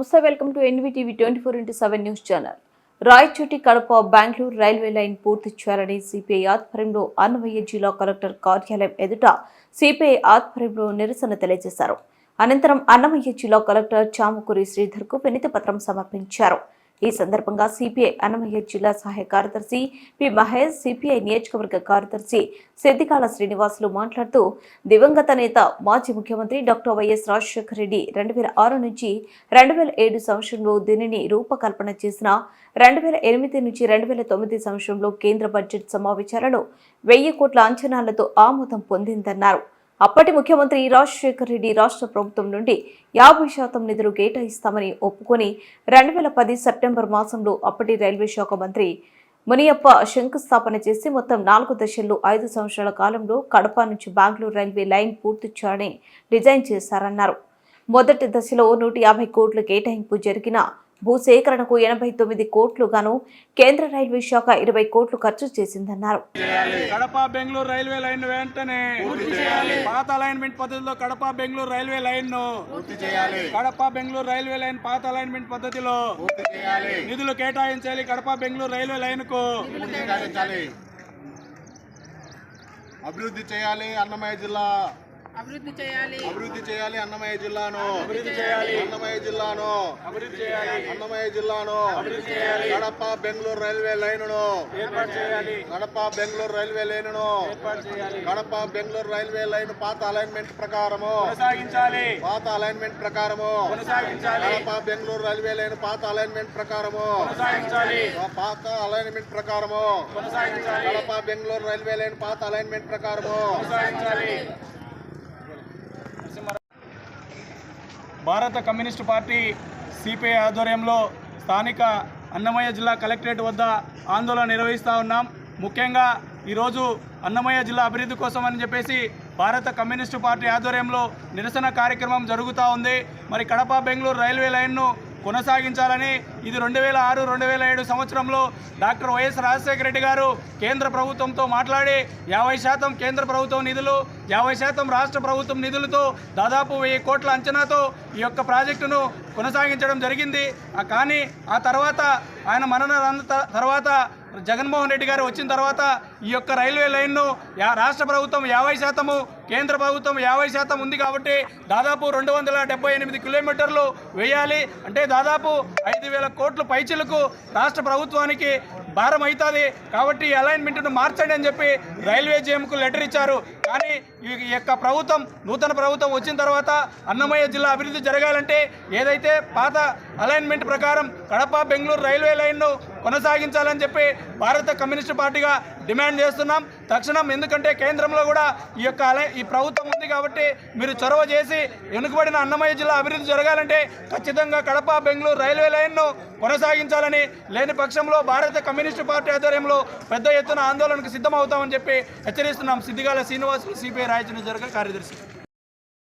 నమస్తే welcome to NVTV 24/7 news channel. Rayachoti Kadapa Bengaluru railway line పూర్తి చేయాలని సిపిఐ ఆధ్వర్యంలో అన్నమయ్య జిల్లా కలెక్టర్ కార్యాలయం ఎదుట సిపిఐ ఆధ్వర్యంలో నిరసన తెలియజేశారు. అనంతరం అన్నమయ్య జిల్లా కలెక్టర్ చామకూరి శ్రీధర్కు వినతి పత్రం సమర్పించారు. ఈ సందర్భంగా సిపిఐ అన్నమయ్య జిల్లా సహాయ కార్యదర్శి పి మహేష్, సిపిఐ నియోజకవర్గ కార్యదర్శి సిద్దికాల శ్రీనివాసులు మాట్లాడుతూ దివంగత నేత మాజీ ముఖ్యమంత్రి డాక్టర్ వైఎస్ రాజశేఖర రెడ్డి 2006 నుంచి 2007 సంవత్సరంలో దీనిని రూపకల్పన చేసిన 2008 నుంచి 2009 సంవత్సరంలో కేంద్ర బడ్జెట్ సమావేశాలలో 1000 కోట్ల అంచనాలతో ఆమోదం పొందిందన్నారు. అప్పటి ముఖ్యమంత్రి రాజశేఖర రెడ్డి రాష్ట్ర ప్రభుత్వం నుండి 50% నిధులు కేటాయిస్తామని ఒప్పుకొని 2010 సెప్టెంబర్ మాసంలో అప్పటి రైల్వే శాఖ మంత్రి మునియప్ప శంకుస్థాపన చేసి మొత్తం 4 దశల్లో 5 సంవత్సరాల కాలంలో కడప నుంచి బెంగళూరు రైల్వే లైన్ పూర్తి చేయాలని డిజైన్ చేశారన్నారు. మొదటి దశలో 150 కోట్ల కేటాయింపు జరిగిన భూసేకరణకు 89 కోట్లు గాను కేంద్ర రైల్వే శాఖ 20 కోట్లు ఖర్చు చేసిందన్నారు. కడప బెంగళూరు రైల్వే లైన్ వెంటనే పాత అలైన్మెంట్ పద్ధతిలో Kadapa Bengaluru railway line Kadapa Bengaluru railway line పాత అలైన్మెంట్ పద్ధతిలో నిధులు కేటాయించాలి. కడప బెంగళూరు రైల్వే లైన్ కు అభివృద్ధి చేయాలి. అన్నమయ్య జిల్లా అభివృద్ధి చేయాలి. అన్నమయ్య జిల్లాను అభివృద్ధి చేయాలి. అన్నమయ్య జిల్లాను అభివృద్ధి చేయాలి. అన్నమయ్య జిల్లాను అభివృద్ధి చేయాలి. కడప బెంగళూరు రైల్వే లైనును ఏర్పాటు చేయాలి. కడప బెంగళూరు రైల్వే లైనును ఏర్పాటు చేయాలి. కడప బెంగళూరు రైల్వే లైన్ పాత అలైన్మెంట్ ప్రకారము కొనసాగించాలి. పాత అలైన్మెంట్ ప్రకారము కొనసాగించాలి. కడప బెంగళూరు రైల్వే లైన్ పాత అలైన్మెంట్ ప్రకారము కొనసాగించాలి. పాత అలైన్మెంట్ ప్రకారము కొనసాగించాలి. కడప బెంగళూరు రైల్వే లైన్ పాత అలైన్మెంట్ ప్రకారము కొనసాగించాలి. భారత కమ్యూనిస్టు పార్టీ సిపిఐ ఆధ్వర్యంలో స్థానిక అన్నమయ్య జిల్లా కలెక్టరేట్ వద్ద ఆందోళన నిర్వహిస్తూ ఉన్నాం. ముఖ్యంగా ఈరోజు అన్నమయ్య జిల్లా అభివృద్ధి కోసం అని చెప్పేసి భారత కమ్యూనిస్టు పార్టీ ఆధ్వర్యంలో నిరసన కార్యక్రమం జరుగుతూ ఉంది. మరి కడప బెంగళూరు రైల్వే లైన్ను కొనసాగించాలని ఇది 2006-2007 సంవత్సరంలో డాక్టర్ వైఎస్ రాజశేఖర రెడ్డి గారు కేంద్ర ప్రభుత్వంతో మాట్లాడి 50% కేంద్ర ప్రభుత్వం నిధులు 50% రాష్ట్ర ప్రభుత్వం నిధులతో దాదాపు 1000 కోట్ల అంచనాతో ఈ యొక్క ప్రాజెక్టును కొనసాగించడం జరిగింది. కానీ ఆ తర్వాత ఆయన మరణం తర్వాత జగన్మోహన్ రెడ్డి గారు వచ్చిన తర్వాత ఈ యొక్క రైల్వే లైన్ను రాష్ట్ర ప్రభుత్వం 50%, కేంద్ర ప్రభుత్వం 50% ఉంది కాబట్టి దాదాపు 278 కిలోమీటర్లు వేయాలి. అంటే దాదాపు 5,000 కోట్ల పైచిలకు రాష్ట్ర ప్రభుత్వానికి భారం అవుతుంది. కాబట్టి ఈ అలైన్మెంట్ను మార్చండి అని చెప్పి రైల్వే జేఎంకు లెటర్ ఇచ్చారు. కానీ ఈ యొక్క ప్రభుత్వం నూతన ప్రభుత్వం వచ్చిన తర్వాత అన్నమయ్య జిల్లా అభివృద్ధి జరగాలంటే ఏదైతే పాత అలైన్మెంట్ ప్రకారం కడప బెంగళూరు రైల్వే లైన్ను కొనసాగించాలని చెప్పి భారత కమ్యూనిస్టు పార్టీగా డిమాండ్ చేస్తున్నాం తక్షణం. ఎందుకంటే కేంద్రంలో కూడా ఈ ప్రభుత్వం ఉంది కాబట్టి మీరు చొరవ చేసి వెనుకబడిన అన్నమయ్య జిల్లా అభివృద్ధి జరగాలంటే ఖచ్చితంగా కడప బెంగళూరు రైల్వే లైన్ను కొనసాగించాలని, లేని పక్షంలో భారత కమ్యూనిస్టు పార్టీ ఆధ్వర్యంలో పెద్ద ఎత్తున ఆందోళనకు సిద్ధమవుతామని చెప్పి హెచ్చరిస్తున్నాం. సిద్దిగాల శ్రీనివాసులు, సిపిఐ రాయచోటి జిల్లా కార్యదర్శి.